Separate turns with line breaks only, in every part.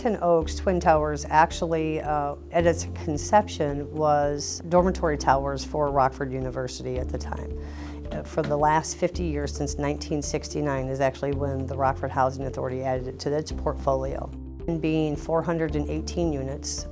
Brewington Oaks Twin Towers actually, at its conception, was dormitory towers for Rockford University at the time. For the last 50 years, since 1969, is actually when the Rockford Housing Authority added it to its portfolio. And being 418 units,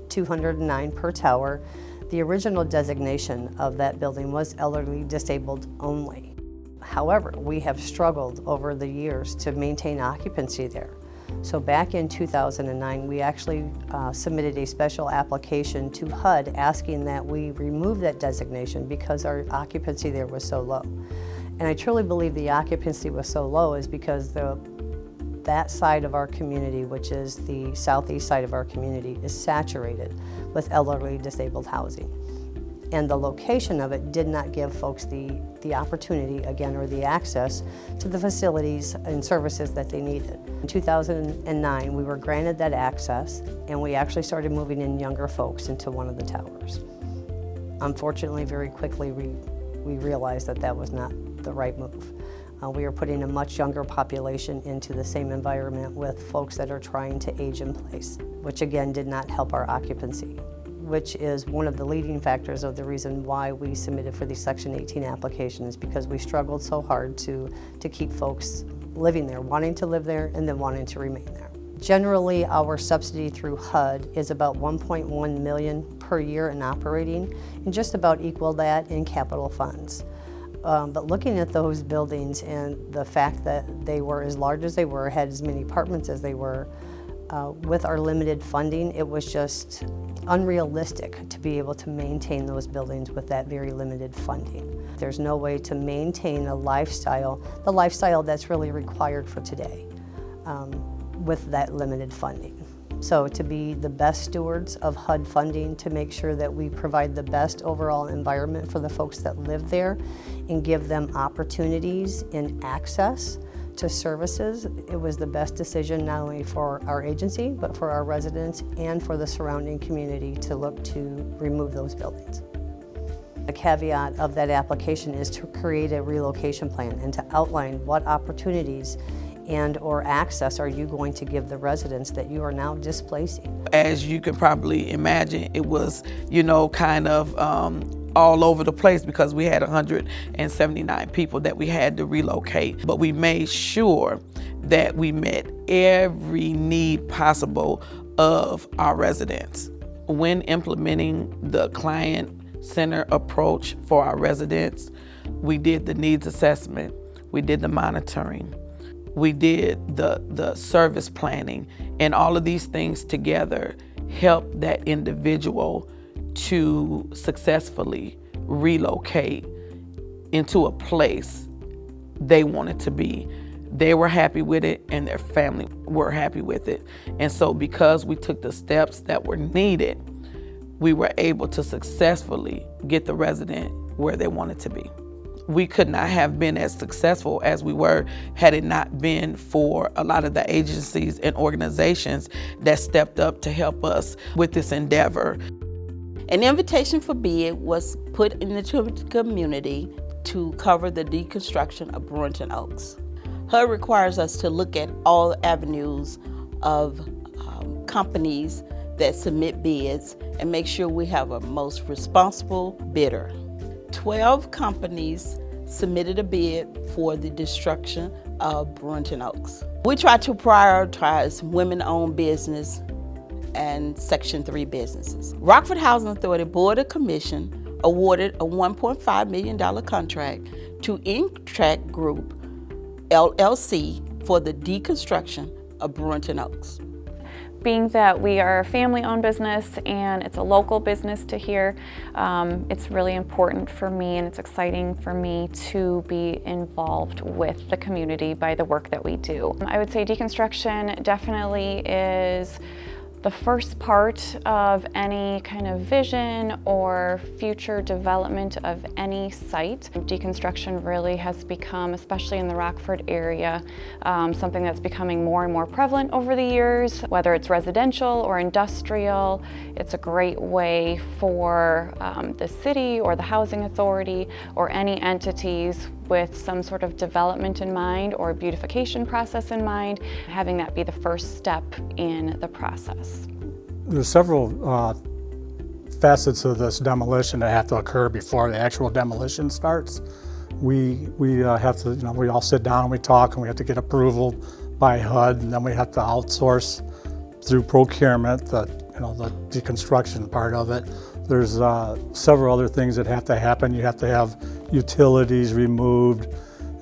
209 per tower, the original designation of that building was elderly disabled only. However, we have struggled over the years to maintain occupancy there. So back in 2009, we actually submitted a special application to HUD asking that we remove that designation because our occupancy there was so low. And I truly believe the occupancy was so low is because that side of our community, which is the southeast side of our community, is saturated with elderly disabled housing. And the location of it did not give folks the opportunity, again, or the access to the facilities and services that they needed. In 2009, we were granted that access, and we actually started moving in younger folks into one of the towers. Unfortunately, very quickly, we realized that that was not the right move. We are putting a much younger population into the same environment with folks that are trying to age in place, which again did not help our occupancy, which is one of the leading factors of the reason why we submitted for the Section 18 applications, because we struggled so hard to keep folks living there, wanting to live there, and then wanting to remain there. Generally, our subsidy through HUD is about $1.1 million per year in operating, and just about equal that in capital funds. But looking at those buildings and the fact that they were as large as they were, had as many apartments as they were, with our limited funding, it was just unrealistic to be able to maintain those buildings with that very limited funding. There's no way to maintain the lifestyle that's really required for today with that limited funding. So to be the best stewards of HUD funding, to make sure that we provide the best overall environment for the folks that live there and give them opportunities and access to services, it was the best decision not only for our agency, but for our residents and for the surrounding community to look to remove those buildings. The caveat of that application is to create a relocation plan and to outline what opportunities and or access are you going to give the residents that you are now displacing.
As you can probably imagine, it was, kind of all over the place because we had 179 people that we had to relocate. But we made sure that we met every need possible of our residents. When implementing the client-centered approach for our residents, we did the needs assessment, we did the monitoring, we did the service planning, and all of these things together help that individual to successfully relocate into a place they wanted to be. They were happy with it and their family were happy with it. And so because we took the steps that were needed, we were able to successfully get the resident where they wanted to be. We could not have been as successful as we were had it not been for a lot of the agencies and organizations that stepped up to help us with this endeavor.
An invitation for bid was put in the community to cover the deconstruction of Brewington Oaks. HUD requires us to look at all avenues of companies that submit bids and make sure we have a most responsible bidder. 12 companies submitted a bid for the destruction of Brewington Oaks. We try to prioritize women-owned business and Section 3 businesses. Rockford Housing Authority Board of Commission awarded a $1.5 million contract to Intract Group, LLC, for the deconstruction of Brewington Oaks.
Being that we are a family-owned business and it's a local business to here, it's really important for me and it's exciting for me to be involved with the community by the work that we do. I would say deconstruction definitely is the first part of any kind of vision or future development of any site. Deconstruction really has become, especially in the Rockford area, something that's becoming more and more prevalent over the years. Whether it's residential or industrial, it's a great way for the city or the housing authority or any entities with some sort of development in mind or beautification process in mind, having that be the first step in the process.
There's several facets of this demolition that have to occur before the actual demolition starts. We have to, we all sit down and we talk, and we have to get approval by HUD, and then we have to outsource through procurement the deconstruction part of it. There's several other things that have to happen. You have to have utilities removed.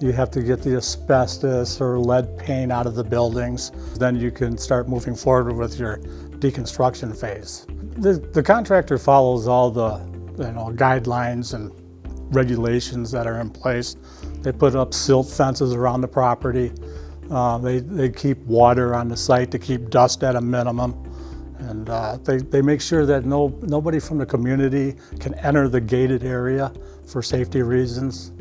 You have to get the asbestos or lead paint out of the buildings. Then you can start moving forward with your deconstruction phase. The contractor follows all the guidelines and regulations that are in place. They put up silt fences around the property. They keep water on the site to keep dust at a minimum. And they make sure that nobody from the community can enter the gated area for safety reasons.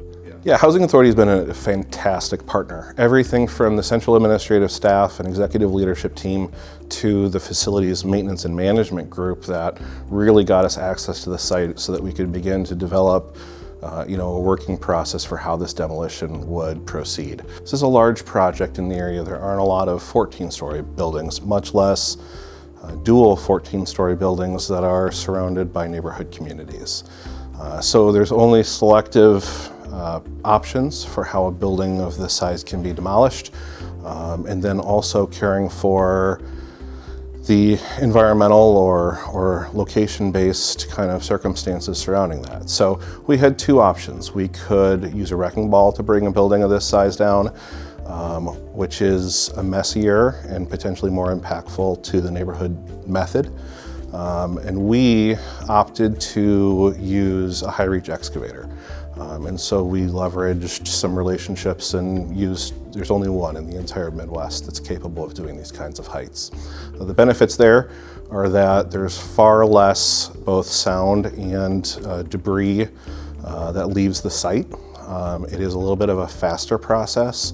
Yeah, Housing Authority has been a fantastic partner. Everything from the central administrative staff and executive leadership team to the facilities maintenance and management group that really got us access to the site so that we could begin to develop a working process for how this demolition would proceed. This is a large project in the area. There aren't a lot of 14-story buildings, much less dual 14-story buildings that are surrounded by neighborhood communities. So there's only selective options for how a building of this size can be demolished, and then also caring for the environmental or location-based kind of circumstances surrounding that. So we had two options. We could use a wrecking ball to bring a building of this size down, which is a messier and potentially more impactful to the neighborhood method. And we opted to use a high-reach excavator. And so we leveraged some relationships and there's only one in the entire Midwest that's capable of doing these kinds of heights. The benefits there are that there's far less both sound and debris that leaves the site. It is a little bit of a faster process,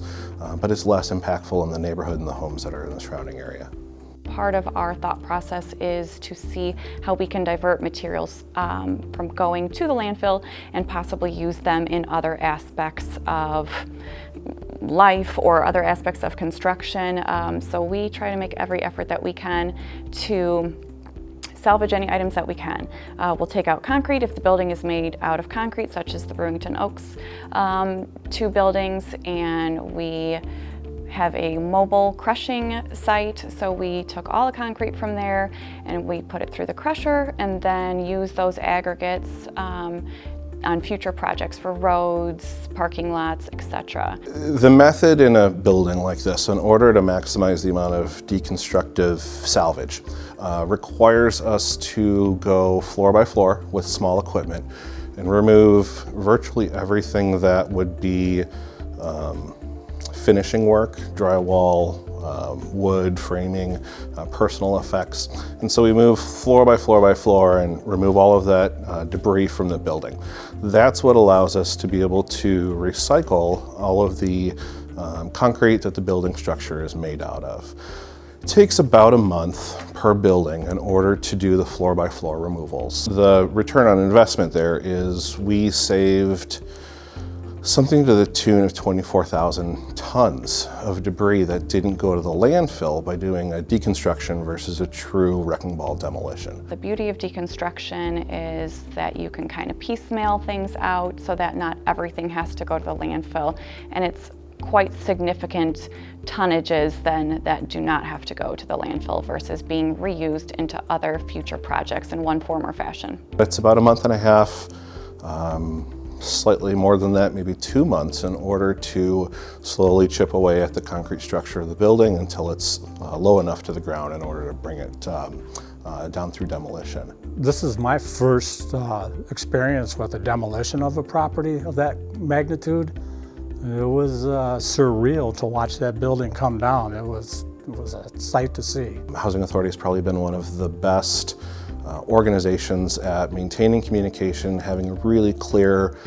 but it's less impactful in the neighborhood and the homes that are in the surrounding area.
Part of our thought process is to see how we can divert materials from going to the landfill and possibly use them in other aspects of life or other aspects of construction. So we try to make every effort that we can to salvage any items that we can. We'll take out concrete if the building is made out of concrete, such as the Brewington Oaks 2 buildings, and we have a mobile crushing site, so we took all the concrete from there and we put it through the crusher and then use those aggregates on future projects for roads, parking lots, etc.
The method in a building like this, in order to maximize the amount of deconstructive salvage, requires us to go floor by floor with small equipment and remove virtually everything that would be finishing work, drywall, wood, framing, personal effects. And so we move floor by floor by floor and remove all of that debris from the building. That's what allows us to be able to recycle all of the concrete that the building structure is made out of. It takes about a month per building in order to do the floor by floor removals. The return on investment there is we saved something to the tune of 24,000 tons of debris that didn't go to the landfill by doing a deconstruction versus a true wrecking ball demolition.
The beauty of deconstruction is that you can kind of piecemeal things out so that not everything has to go to the landfill, and it's quite significant tonnages then that do not have to go to the landfill versus being reused into other future projects in one form or fashion.
It's about a month and a half, slightly more than that, maybe 2 months, in order to slowly chip away at the concrete structure of the building until it's low enough to the ground in order to bring it down through demolition.
This is my first experience with a demolition of a property of that magnitude. It was surreal to watch that building come down. It was a sight to see.
Housing Authority has probably been one of the best organizations at maintaining communication, having a really clear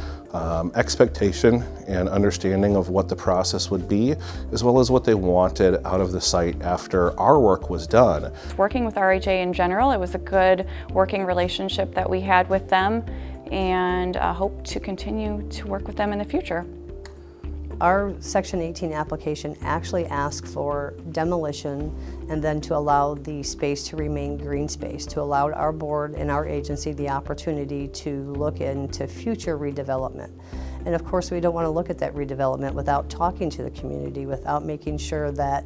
expectation and understanding of what the process would be, as well as what they wanted out of the site after our work was done.
Working with RHA in general, it was a good working relationship that we had with them, and hope to continue to work with them in the future.
Our Section 18 application actually asks for demolition and then to allow the space to remain green space, to allow our board and our agency the opportunity to look into future redevelopment. And of course, we don't want to look at that redevelopment without talking to the community, without making sure that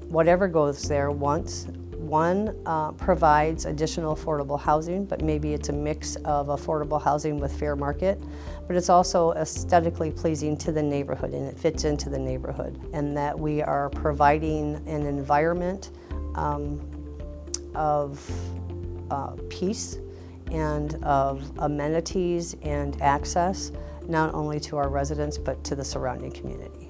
whatever goes there provides additional affordable housing, but maybe it's a mix of affordable housing with fair market, but it's also aesthetically pleasing to the neighborhood and it fits into the neighborhood, and that we are providing an environment of peace and of amenities and access, not only to our residents, but to the surrounding community.